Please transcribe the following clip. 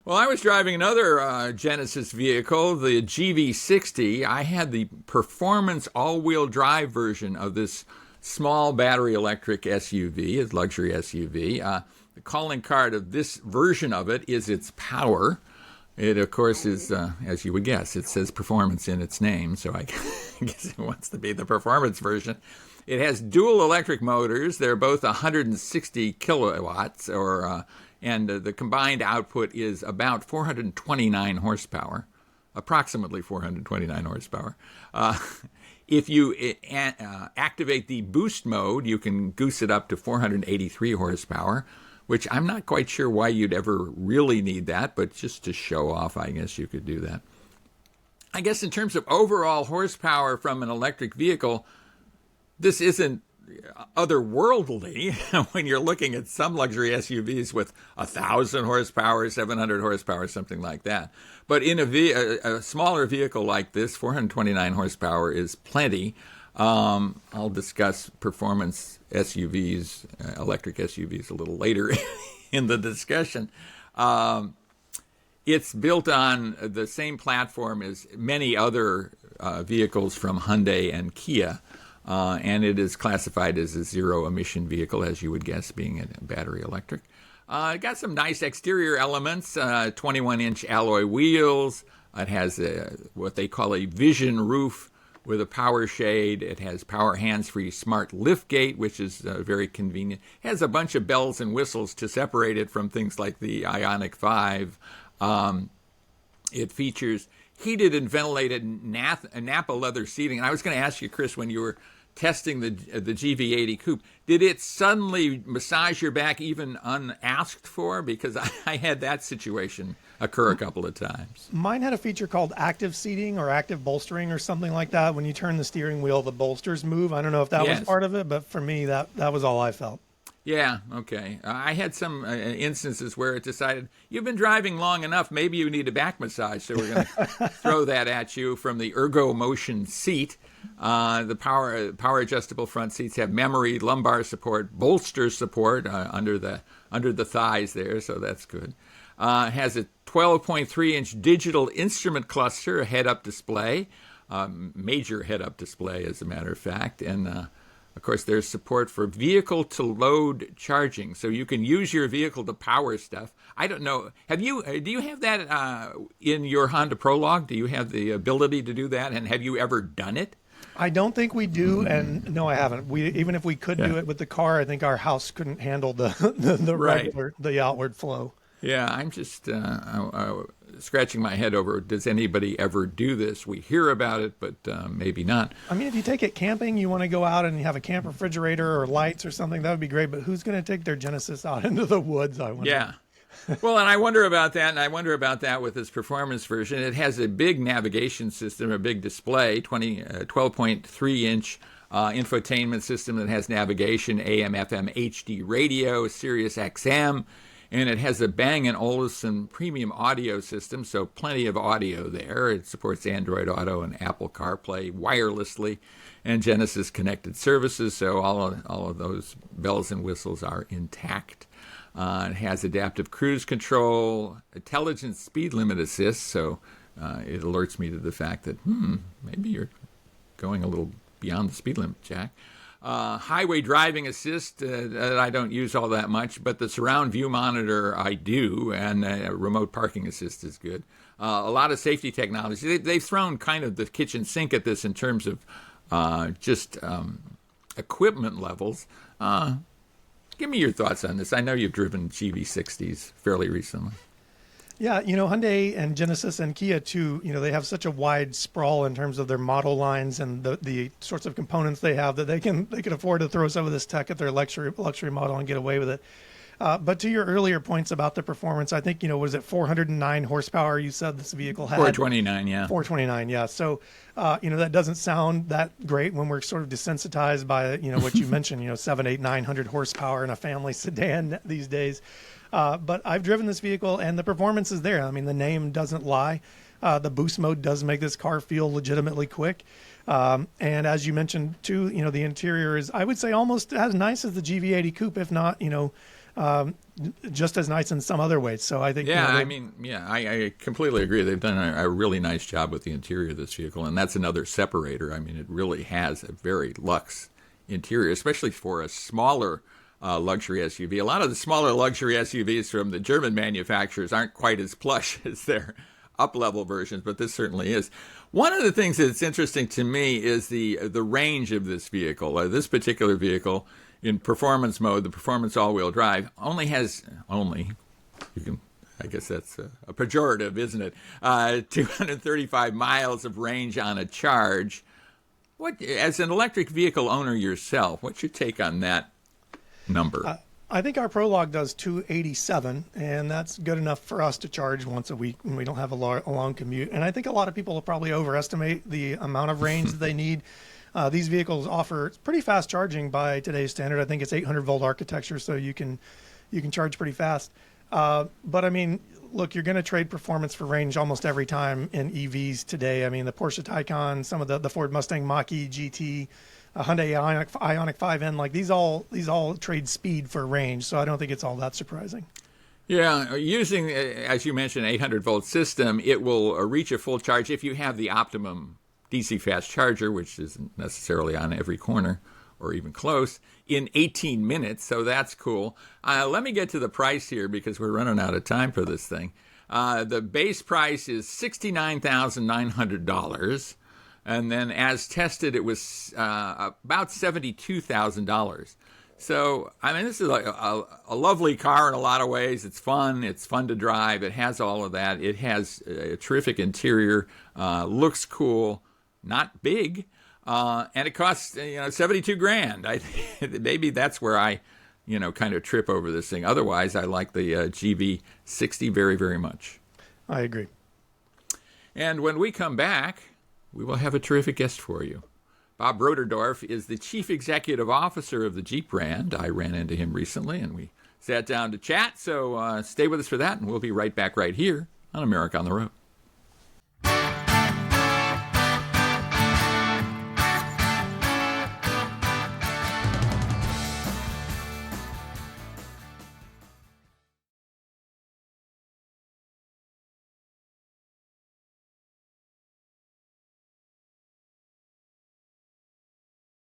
Well, I was driving another Genesis vehicle, the GV60. I had the performance all-wheel drive version of this small battery electric SUV, it's luxury SUV. The calling card of this version of it is its power. It, of course, is, as you would guess, it says performance in its name, so I guess it wants to be the performance version. It has dual electric motors. They're both 160 kilowatts, and the combined output is about 429 horsepower, approximately 429 horsepower. If you activate the boost mode, you can goose it up to 483 horsepower, which I'm not quite sure why you'd ever really need that, but just to show off, I guess you could do that. I guess in terms of overall horsepower from an electric vehicle, this isn't otherworldly when you're looking at some luxury SUVs with 1,000 horsepower, 700 horsepower, something like that. But in a smaller vehicle like this, 429 horsepower is plenty. I'll discuss performance SUVs, electric SUVs, a little later in the discussion. It's built on the same platform as many other vehicles from Hyundai and Kia. And it is classified as a zero-emission vehicle, as you would guess, being a battery electric. It got some nice exterior elements, 21-inch alloy wheels. It has what they call a vision roof with a power shade. It has power hands-free smart liftgate, which is very convenient. It has a bunch of bells and whistles to separate it from things like the Ioniq 5. It features heated and ventilated Nappa leather seating. And I was going to ask you, Chris, when you were testing the GV80 Coupe, did it suddenly massage your back even unasked for? Because I had that situation occur a couple of times. Mine had a feature called active seating or active bolstering or something like that. When you turn the steering wheel, the bolsters move. I don't know if that was part of it, but for me, that was all I felt. Yeah, okay. I had some instances where it decided, you've been driving long enough, maybe you need a back massage, so we're going to throw that at you from the Ergo Motion seat. The power adjustable front seats have memory, lumbar support, bolster support under the thighs there, so that's good. It has a 12.3-inch digital instrument cluster, a head-up display, major head-up display, as a matter of fact, and of course, there's support for vehicle-to-load charging, so you can use your vehicle to power stuff. I don't know. Do you have that in your Honda Prologue? Do you have the ability to do that, and have you ever done it? I don't think we do, and no, I haven't. Even if we could do it with the car, I think our house couldn't handle the regular, the outward flow. Yeah, I'm just scratching my head over, does anybody ever do this? We hear about it, but maybe not. I mean, if you take it camping, you want to go out and you have a camp refrigerator or lights or something, that would be great. But who's going to take their Genesis out into the woods, I wonder? Yeah. Well, and I wonder about that, and I wonder about that with its performance version. It has a big navigation system, a big display, 12.3-inch infotainment system that has navigation, AM, FM, HD radio, Sirius XM, and it has a Bang & Olufsen premium audio system, so plenty of audio there. It supports Android Auto and Apple CarPlay wirelessly, and Genesis connected services, so all of those bells and whistles are intact. It has adaptive cruise control, intelligent speed limit assist, so it alerts me to the fact that, maybe you're going a little beyond the speed limit, Jack. Highway driving assist, I don't use all that much, but the surround view monitor I do, and remote parking assist is good. A lot of safety technology. They've thrown kind of the kitchen sink at this in terms of just equipment levels. Give me your thoughts on this. I know you've driven GV60s fairly recently. Yeah, Hyundai and Genesis and Kia too, they have such a wide sprawl in terms of their model lines and the sorts of components they have that they can afford to throw some of this tech at their luxury model and get away with it. But to your earlier points about the performance, I think, was it 409 horsepower you said this vehicle had? 429, yeah. 429, yeah. So, that doesn't sound that great when we're sort of desensitized by, what you mentioned, 700, 800, 900 horsepower in a family sedan these days. But I've driven this vehicle, and the performance is there. I mean, the name doesn't lie. The boost mode does make this car feel legitimately quick. And as you mentioned, too, the interior is, I would say, almost as nice as the GV80 Coupe, if not, just as nice in some other ways. So I think, yeah, I completely agree. They've done a really nice job with the interior of this vehicle, and that's another separator. I mean, it really has a very luxe interior, especially for a smaller luxury SUV. A lot of the smaller luxury SUVs from the German manufacturers aren't quite as plush as their up-level versions, but this certainly is. One of the things that's interesting to me is the range of this vehicle. This particular vehicle, in performance mode, the performance all-wheel drive, I guess that's a pejorative, isn't it? 235 miles of range on a charge. As an electric vehicle owner yourself, what's your take on that number? I think our Prologue does 287, and that's good enough for us to charge once a week when we don't have a long commute. And I think a lot of people will probably overestimate the amount of range that they need. These vehicles offer pretty fast charging by today's standard. I think it's 800-volt architecture, so you can charge pretty fast. But I mean, look, you're going to trade performance for range almost every time in EVs today. I mean, the Porsche Taycan, some of the Ford Mustang Mach-E GT, Hyundai Ioniq 5N, like these all trade speed for range. So I don't think it's all that surprising. Yeah, using, as you mentioned, 800-volt system, it will reach a full charge if you have the optimum DC fast charger, which isn't necessarily on every corner or even close, in 18 minutes. So that's cool. Let me get to the price here because we're running out of time for this thing. The base price is $69,900. And then as tested, it was about $72,000. So, I mean, this is like a lovely car in a lot of ways. It's fun. It's fun to drive. It has all of that. It has a terrific interior, looks cool, not big, and it costs $72,000. Maybe that's where I kind of trip over this thing. Otherwise, I like the GV60 very, very much. I agree. And when we come back, we will have a terrific guest for you. Bob Roderdorf is the Chief Executive Officer of the Jeep brand. I ran into him recently, and we sat down to chat. So stay with us for that, and we'll be right back right here on America on the Road.